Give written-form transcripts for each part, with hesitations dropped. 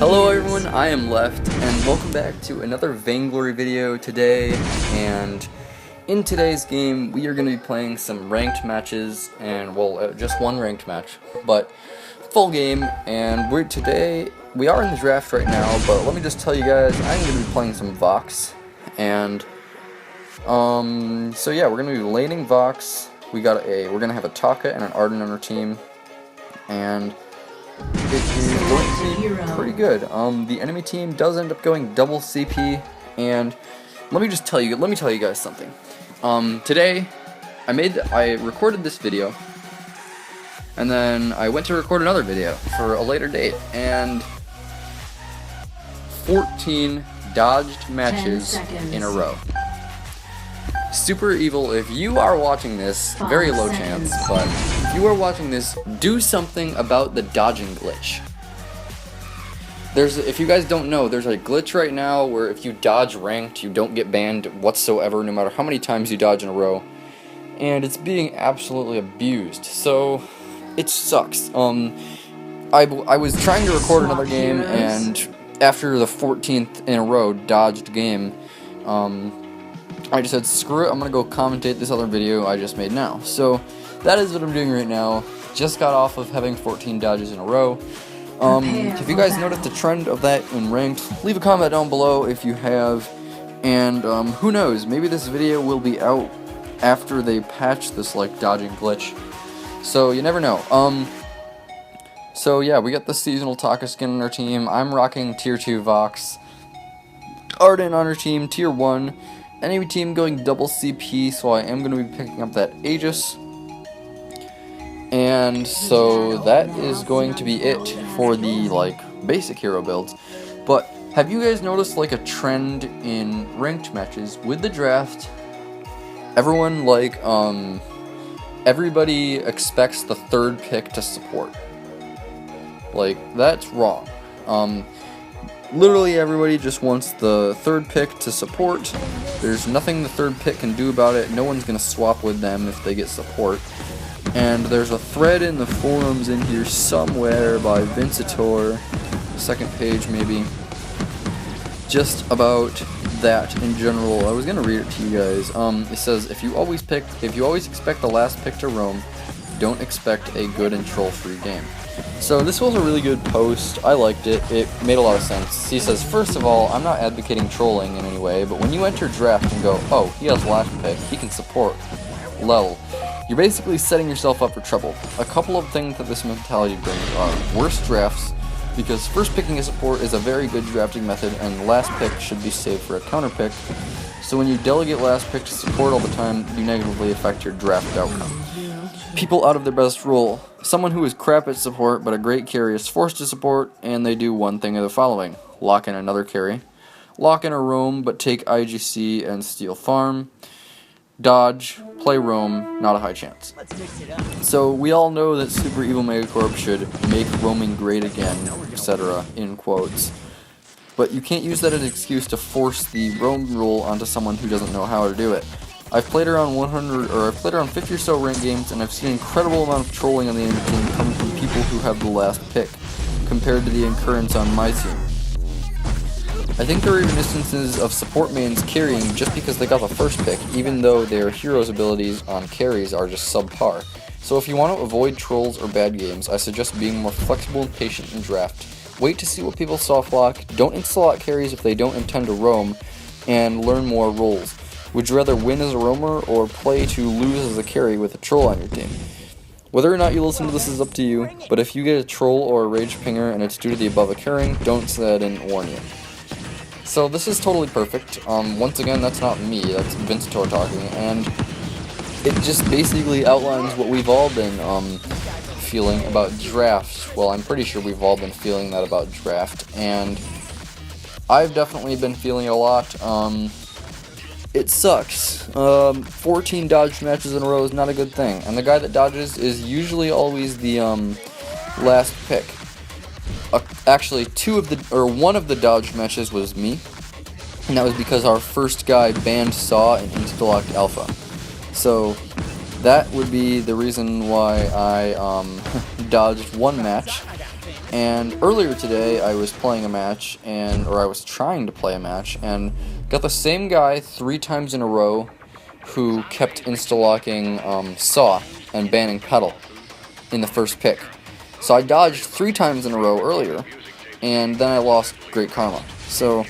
Hello everyone, I am Left, and welcome back to another Vainglory video today. And in today's game, we are going to be playing some ranked matches, and well, just one ranked match, but full game. And we are in the draft right now, but let me just tell you guys, I'm going to be playing some Vox, and so yeah, we're going to be laning Vox. We're going to have a Taka and an Arden on our team, and it is going to be pretty good. The enemy team does end up going double CP, and let me tell you guys something. Today, I recorded this video, and then I went to record another video for a later date, and 14 dodged matches in a row. Super evil. If you are watching this, very low chance, but if you are watching this, do something about the dodging glitch. If you guys don't know, there's a glitch right now where if you dodge ranked, you don't get banned whatsoever, no matter how many times you dodge in a row, and it's being absolutely abused, so it sucks. I was trying to record another game, and after the 14th in a row dodged game, I just said, screw it, I'm gonna go commentate this other video I just made now. So, that is what I'm doing right now. Just got off of having 14 dodges in a row. If you guys noticed the trend of that in ranked, leave a comment down below if you have. And, who knows, maybe this video will be out after they patch this, dodging glitch. So, you never know. So yeah, we got the seasonal Taka skin on our team. I'm rocking tier 2 Vox. Arden on our team, tier 1. Enemy team going double CP, so I am going to be picking up that Aegis. And so that is going to be it for the, basic hero builds. But have you guys noticed, a trend in ranked matches with the draft? Everyone, everybody expects the third pick to support. That's wrong. Literally everybody just wants the third pick to support. There's nothing the third pick can do about it. No one's going to swap with them if they get support. And there's a thread in the forums in here somewhere by Vincitor, second page maybe, just about that in general. I was going to read it to you guys. It says, if you always expect the last pick to roam, don't expect a good and troll-free game. So this was a really good post. I liked it. It made a lot of sense. He says, first of all, I'm not advocating trolling in any way, but when you enter draft and go, oh, he has last pick, he can support, lol, you're basically setting yourself up for trouble. A couple of things that this mentality brings are worse drafts, because first picking a support is a very good drafting method, and last pick should be saved for a counter pick. So when you delegate last pick to support all the time, you negatively affect your draft outcome. People out of their best role. Someone who is crap at support but a great carry is forced to support, and they do one thing of the following: lock in another carry, lock in a roam but take IGC and steal farm, dodge, play roam, not a high chance. So we all know that Super Evil Megacorp should make roaming great again, etc. in quotes. But you can't use that as an excuse to force the roam rule onto someone who doesn't know how to do it. I've played around 50 or so ranked games, and I've seen an incredible amount of trolling on the enemy team coming from people who have the last pick, compared to the occurrence on my team. I think there are even instances of support mains carrying just because they got the first pick, even though their hero's abilities on carries are just subpar. So if you want to avoid trolls or bad games, I suggest being more flexible and patient in draft. Wait to see what people soft lock, don't install out carries if they don't intend to roam, and learn more roles. Would you rather win as a roamer or play to lose as a carry with a troll on your team? Whether or not you listen to this is up to you, but if you get a troll or a rage pinger and it's due to the above occurring, don't say I didn't warn you. So this is totally perfect. Once again, that's not me, that's Vincitor talking, and it just basically outlines what we've all been feeling about draft. Well, I'm pretty sure we've all been feeling that about draft, and I've definitely been feeling it a lot. It sucks. 14 dodged matches in a row is not a good thing, and the guy that dodges is usually always the last pick. Actually, one of the dodged matches was me, and that was because our first guy banned Saw and insta-locked Alpha. So that would be the reason why I dodged one match, And earlier today, I was playing a match, or I was trying to play a match, and got the same guy 3 times in a row who kept insta-locking Saw and banning Petal in the first pick. So I dodged 3 times in a row earlier, and then I lost Great Karma. So,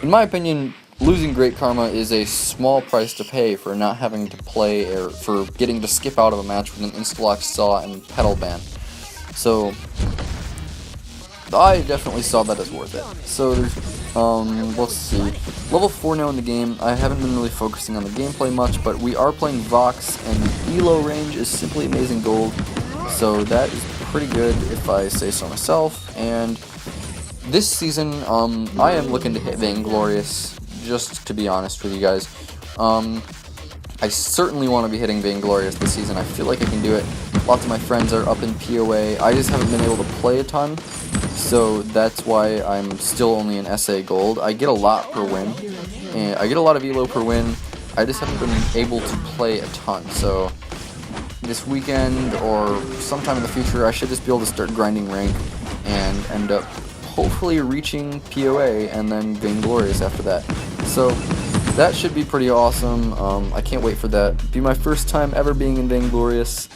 in my opinion, losing Great Karma is a small price to pay for not having to play, or for getting to skip out of a match with an insta-lock Saw and Petal ban. So, I definitely saw that as worth it. So there's, let's see, level 4 now in the game. I haven't been really focusing on the gameplay much, but we are playing Vox, and the elo range is simply amazing gold, so that is pretty good if I say so myself. And this season, I am looking to hit Vainglorious, just to be honest with you guys. I certainly want to be hitting Vainglorious this season. I feel like I can do it. Lots of my friends are up in POA. I just haven't been able to play a ton, so that's why I'm still only in SA Gold. I get a lot per win, and I get a lot of elo per win. I just haven't been able to play a ton, so this weekend or sometime in the future, I should just be able to start grinding rank and end up hopefully reaching POA and then Vainglorious after that. So that should be pretty awesome. I can't wait for that. It'll be my first time ever being in Vainglorious.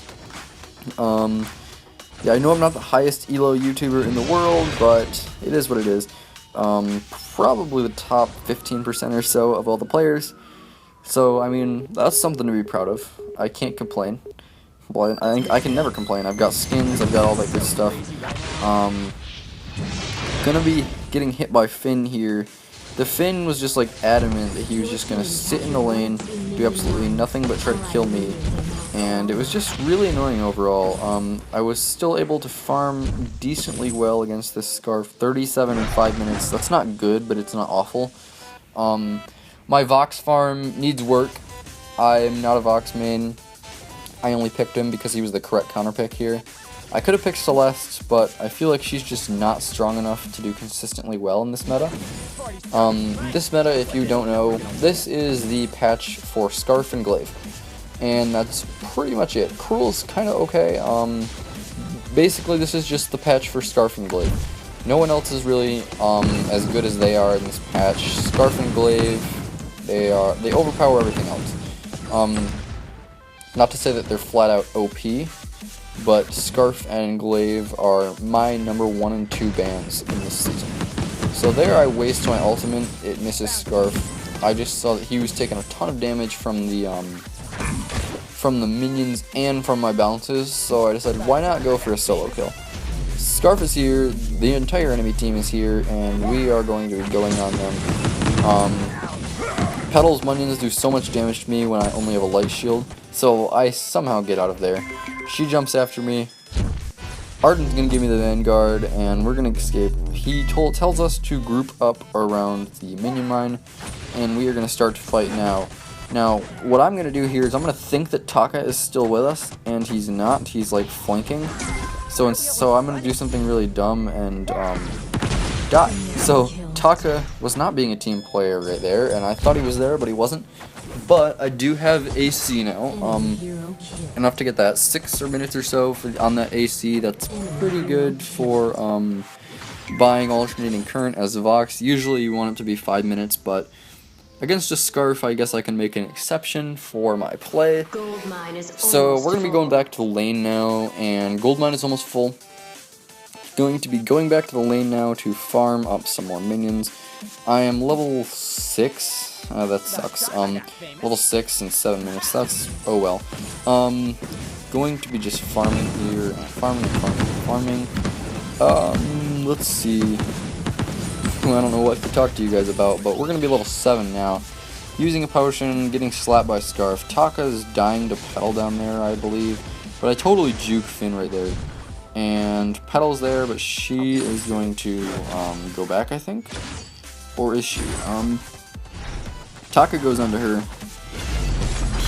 Yeah, I know I'm not the highest elo YouTuber in the world, but it is what it is. Probably the top 15% or so of all the players. So, I mean, that's something to be proud of. I can't complain. Well, I think I can never complain. I've got skins, I've got all that good stuff. Gonna be getting hit by Finn here. The Finn was just like adamant that he was just gonna sit in the lane, do absolutely nothing but try to kill me, and it was just really annoying overall. I was still able to farm decently well against this Scarf, 37 in 5 minutes. That's not good, but it's not awful. My Vox farm needs work. I'm not a Vox main. I only picked him because he was the correct counter pick here. I could have picked Celeste, but I feel like she's just not strong enough to do consistently well in this meta. This meta, if you don't know, this is the patch for Scarf and Glaive, and that's pretty much it. Cruel's kind of okay. Basically, this is just the patch for Scarf and Glaive. No one else is really as good as they are in this patch. Scarf and Glaive, they overpower everything else. Not to say that they're flat out OP, but Scarf and Glaive are my number 1 and 2 bans in this season. So there I waste my ultimate, it misses Scarf. I just saw that he was taking a ton of damage from the minions and from my bounces, so I decided why not go for a solo kill. Scarf is here, the entire enemy team is here, and we are going to be going on them. Petal's minions do so much damage to me when I only have a light shield, so I somehow get out of there. She jumps after me. Arden's gonna give me the Vanguard, and we're gonna escape. He tells us to group up around the minion mine, and we are gonna start to fight now. Now, what I'm gonna do here is I'm gonna think that Taka is still with us, and he's not. He's like flanking. So I'm gonna do something really dumb and die. So Taka was not being a team player right there, and I thought he was there, but he wasn't. But I do have AC now, enough to get that 6 minutes or so on that AC. That's pretty good for buying alternating current as a Vox. Usually you want it to be 5 minutes, but against a Scarf, I guess I can make an exception for my play. So we're going to be going back to the lane now, and Gold Mine is almost full. Going to be going back to the lane now to farm up some more minions. I am level 6. That sucks. Level 6 in 7 minutes. That's, oh well. Going to be just farming here, farming. Let's see. I don't know what to talk to you guys about, but we're gonna be level 7 now. Using a potion, getting slapped by Scarf. Taka is dying to Petal down there, I believe, but I totally juke Finn right there. And Petal's there, but she is going to go back, I think. Or is she? Taka goes onto her.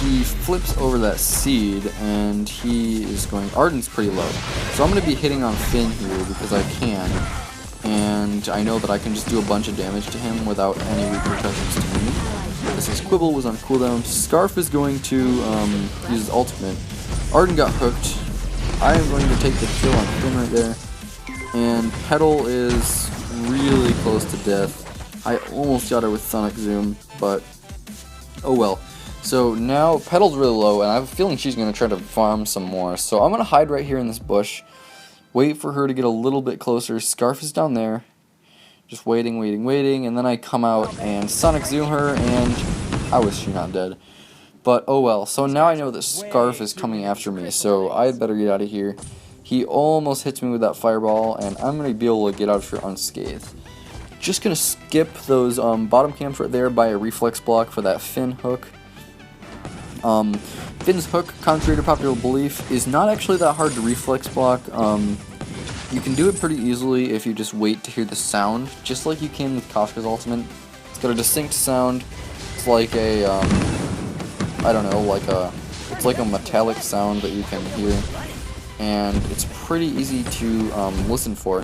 He flips over that seed, and he is going... Arden's pretty low. So I'm going to be hitting on Finn here because I can. And I know that I can just do a bunch of damage to him without any repercussions to me. Because his Quibble was on cooldown. Scarf is going to use his ultimate. Arden got hooked. I am going to take the kill on Finn right there. And Petal is really close to death. I almost got her with Sonic Zoom, but oh well. So now Petal's really low, and I have a feeling she's going to try to farm some more. So I'm going to hide right here in this bush, wait for her to get a little bit closer. Scarf is down there, just waiting, and then I come out and Sonic Zoom her, and how is she not dead? But oh well. So now I know that Scarf is coming after me, so I better get out of here. He almost hits me with that fireball, and I'm going to be able to get out of here unscathed. Just going to skip those bottom camps right there by a reflex block for that Finn hook. Finn's hook, contrary to popular belief, is not actually that hard to reflex block. You can do it pretty easily if you just wait to hear the sound, just like you can with Koshka's ultimate. It's got a distinct sound. It's like a, I don't know, it's like a metallic sound that you can hear, and it's pretty easy to listen for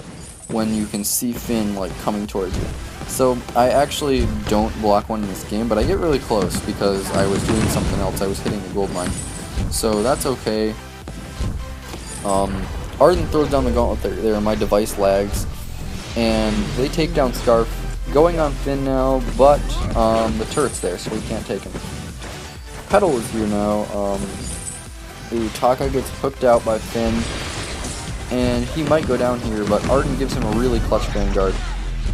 when you can see Finn like coming towards you. So I actually don't block one in this game, but I get really close because I was doing something else. I was hitting the gold mine, so that's okay. Arden throws down the gauntlet there, my device lags, and they take down Scarf. Going on Finn now, but the turret's there, so we can't take him. Petal is here now. Taka gets hooked out by Finn, and he might go down here, but Arden gives him a really clutch Vanguard.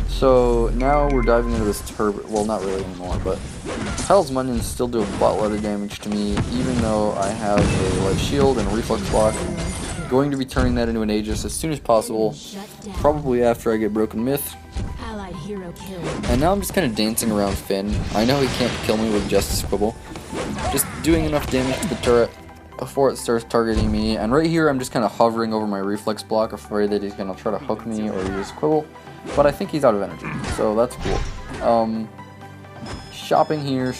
So now we're diving into this turret. Well, not really anymore, but Petal's minions still do a buttload of damage to me, even though I have a light shield and a reflex block. Going to be turning that into an Aegis as soon as possible, probably after I get Broken Myth. And now I'm just kind of dancing around Finn. I know he can't kill me with just a Squibble. Just doing enough damage to the turret before it starts targeting me. And right here I'm just kind of hovering over my reflex block, afraid that he's going to try to hook me or use Squibble. But I think he's out of energy, so that's cool. Shopping here,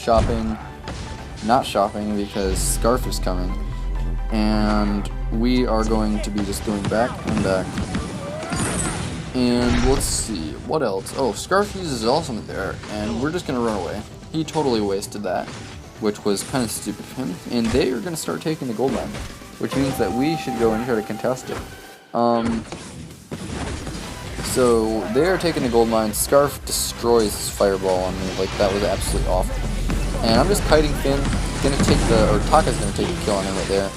not shopping because Scarf is coming. And we are going to be just going back and back. And let's see, what else? Oh, Scarf uses his ultimate there, and we're just going to run away. He totally wasted that, which was kind of stupid of him. And they are going to start taking the gold mine, which means that we should go and try to contest it. So they are taking the gold mine. Scarf destroys his fireball on me, like that was absolutely awful. And I'm just kiting Finn. Taka's gonna take the kill on him right there.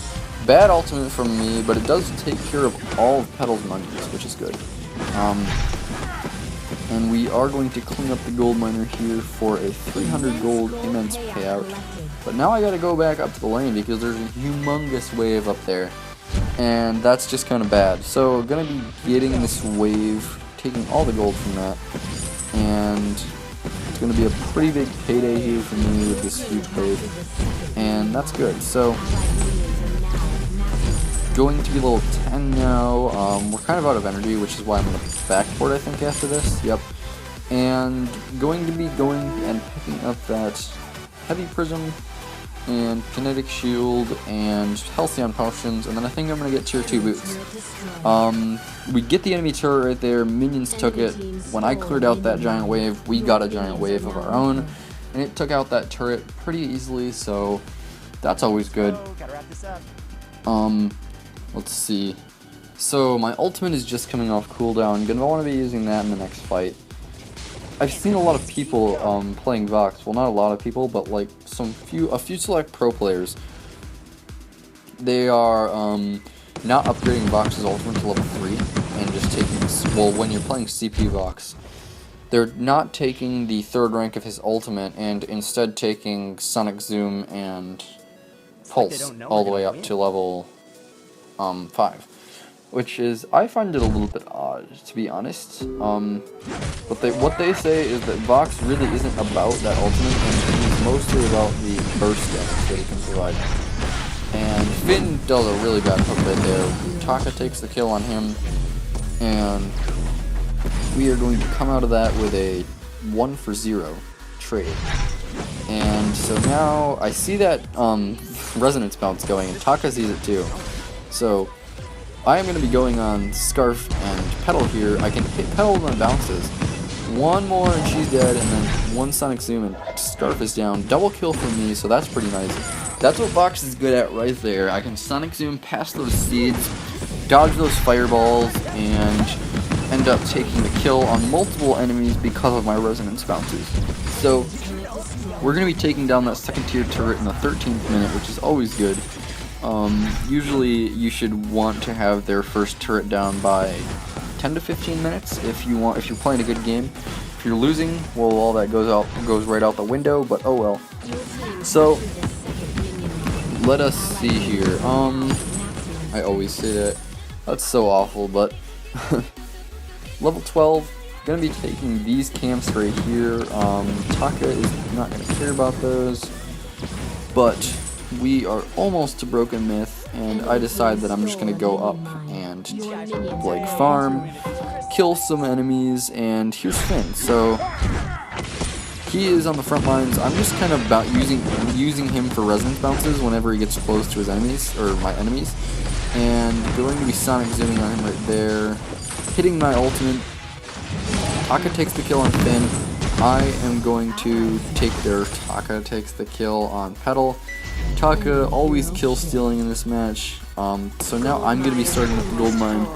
Bad ultimate from me, but it does take care of all of Petal's minions, which is good. And we are going to clean up the gold miner here for a 300 gold immense payout. But now I gotta go back up to the lane because there's a humongous wave up there. And that's just kind of bad. So gonna be getting this wave, taking all the gold from that, and it's going to be a pretty big payday here for me with this huge wave, and that's good. So going to be level 10 now. We're kind of out of energy, which is why I'm going to backport, I think, after this. Yep. And going to be going and picking up that heavy prism and kinetic shield and halcyon potions, and then I think I'm gonna get tier 2 boots. We get the enemy turret right there, minions took it. When I cleared out that giant wave, we got a giant wave of our own, and it took out that turret pretty easily, so that's always good. Let's see. So my ultimate is just coming off cooldown. Gonna want to be using that in the next fight. I've seen a lot of people playing Vox. Well, not a lot of people, but like a few select pro players. They are not upgrading Vox's ultimate to level 3 and just taking, well, when you're playing CP Vox, they're not taking the 3rd rank of his ultimate and instead taking Sonic Zoom and Pulse all the way up to level 5. Which is, I find it a little bit odd, to be honest. What they say is that Vox really isn't about that ultimate, and it's mostly about the burst damage that he can provide. And Finn does a really bad hook right there. Taka takes the kill on him, and we are going to come out of that with a 1-for-0 trade. And so now I see that resonance bounce going, and Taka sees it too. So I am going to be going on Scarf and Petal here. I can hit Petal when it bounces. One more and she's dead, and then one Sonic Zoom and Scarf is down. Double kill from me, so that's pretty nice. That's what Vox is good at right there. I can Sonic Zoom past those seeds, dodge those fireballs, and end up taking the kill on multiple enemies because of my resonance bounces. So we're going to be taking down that second tier turret in the 13th minute, which is always good. Usually you should want to have their first turret down by 10 to 15 minutes if you're playing a good game. If you're losing, well, all that goes right out the window, but oh well. So let us see here. I always say that. That's so awful, but level 12, gonna be taking these camps right here. Taka is not gonna care about those, but we are almost to Broken Myth, and I decide that I'm just gonna go up and like farm, kill some enemies, and here's Finn. So he is on the front lines. I'm just kind of about using him for resonance bounces whenever he gets close to his enemies, or my enemies, and going to be sonic zooming on him right there, hitting my ultimate. Taka takes the kill on Finn. I am going to take their Taka takes the kill on Petal. Taka always kill stealing in this match, so now I'm going to be starting with the gold mine.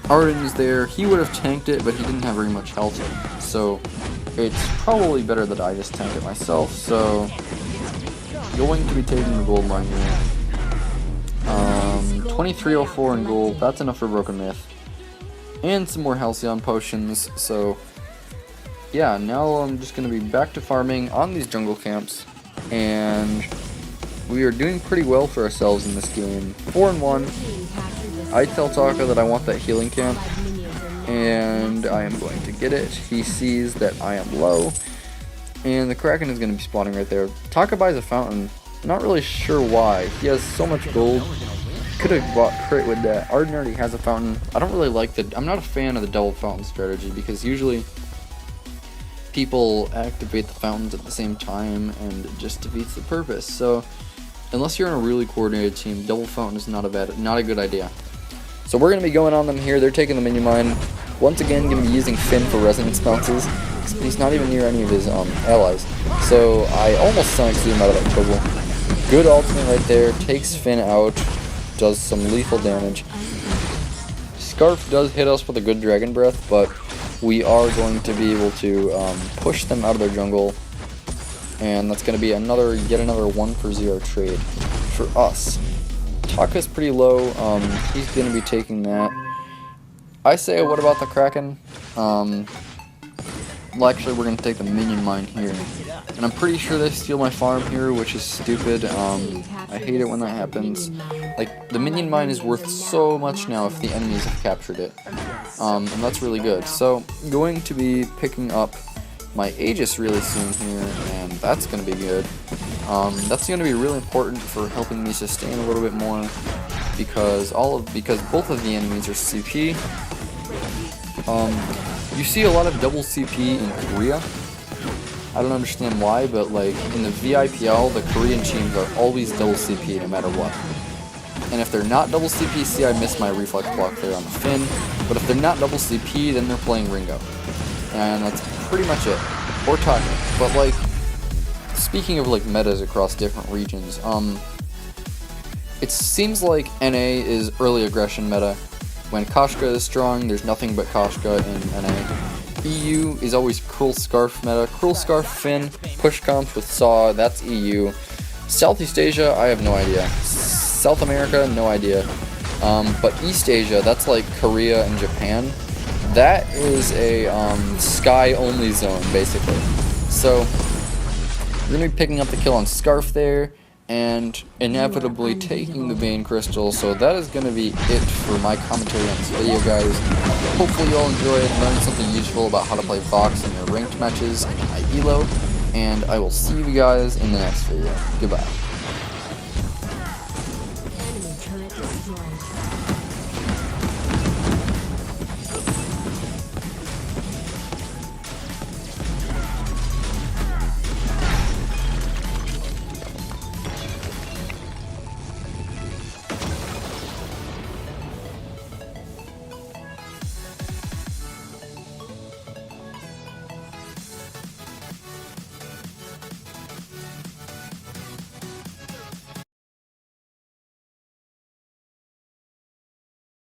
Arden is there. He would have tanked it, but he didn't have very much health, so it's probably better that I just tank it myself. So going to be taking the gold mine here. 2304 in gold, that's enough for Broken Myth. And some more Halcyon potions, so yeah, now I'm just going to be back to farming on these jungle camps, and we are doing pretty well for ourselves in this game. 4-1. I tell Taka that I want that healing camp, and I am going to get it. He sees that I am low, and the Kraken is going to be spawning right there. Taka buys a fountain, not really sure why. He has so much gold. Could have bought crit with that. Arden already has a fountain. I don't really like I'm not a fan of the double fountain strategy, because usually people activate the fountains at the same time and it just defeats the purpose. So unless you're in a really coordinated team, double fountain is not a good idea. So we're going to be going on them here. They're taking the minion mine. Once again, going to be using Finn for resonance bounces. He's not even near any of his allies. So I almost sonic zoom out of that bubble. Good ultimate right there. Takes Finn out. Does some lethal damage. Scarf does hit us with a good dragon breath, but we are going to be able to push them out of their jungle, and that's going to be yet another 1-for-0 trade for us. Taka's pretty low. He's going to be taking that. I say, what about the Kraken? Well, actually, we're going to take the minion mine here. And I'm pretty sure they steal my farm here, which is stupid. I hate it when that happens. Like, the minion mine is worth so much now if the enemies have captured it. And that's really good. So, going to be picking up my Aegis really soon here, and that's going to be good. That's going to be really important for helping me sustain a little bit more, because both of the enemies are CP. You see a lot of double CP in Korea. I don't understand why, but like in the VIPL, the Korean teams are always double CP no matter what. And if they're not double CP, see, I missed my reflex block there on the Finn. But if they're not double CP, then they're playing Ringo. And that's pretty much it. Or Taka. But like, speaking of like metas across different regions, it seems like NA is early aggression meta. When Koshka is strong, there's nothing but Koshka in NA. EU is always Cruel Scarf meta. Cruel Scarf Finn, push comps with Saw, that's EU. Southeast Asia, I have no idea. South America, no idea. But East Asia, that's like Korea and Japan. That is a sky-only zone, basically. So, we're going to be picking up the kill on Scarf there, and inevitably taking the Vein Crystal. So that is going to be it for my commentary on this video, guys. Hopefully you all enjoyed and learned something useful about how to play Vox in your ranked matches and my elo, and I will see you guys in the next video. Goodbye.